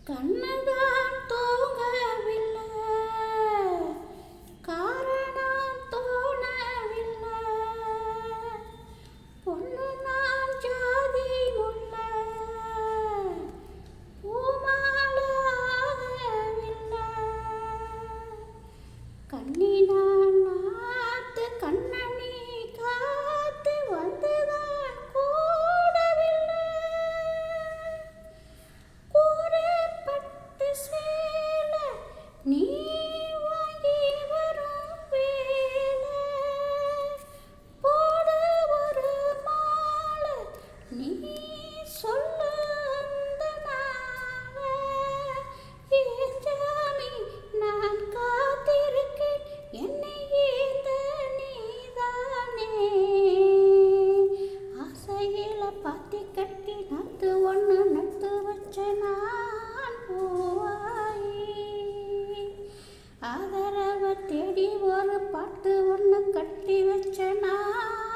கண்ணுதான் தூங்கவில்லை, காரணம் தோணவில்லை. பொண்ணு நான் ஜாதி முல்லை, பூமாலை ஆகவில்லை. கண்ணினான் நாத்து கண்ணனி காத்து வந்துதான் கூடவில்லை. கூறப்பட்டு சேல நீ வாங்கி வரும் வேலை, போடு ஒரு மாலை நீ சொல்ல அந்த நாளை. ஏன் சாமி நான் காத்திருக்கேன், என்னை ஏந்த நீதானே. ஆசையில பாத்தி கட்டி நத்து ஒன்று நட்டு வச்ச நான் பூவாயி, ஆதரவை தேடி ஒரு பாட்டு ஒன்று கட்டி வச்ச நான்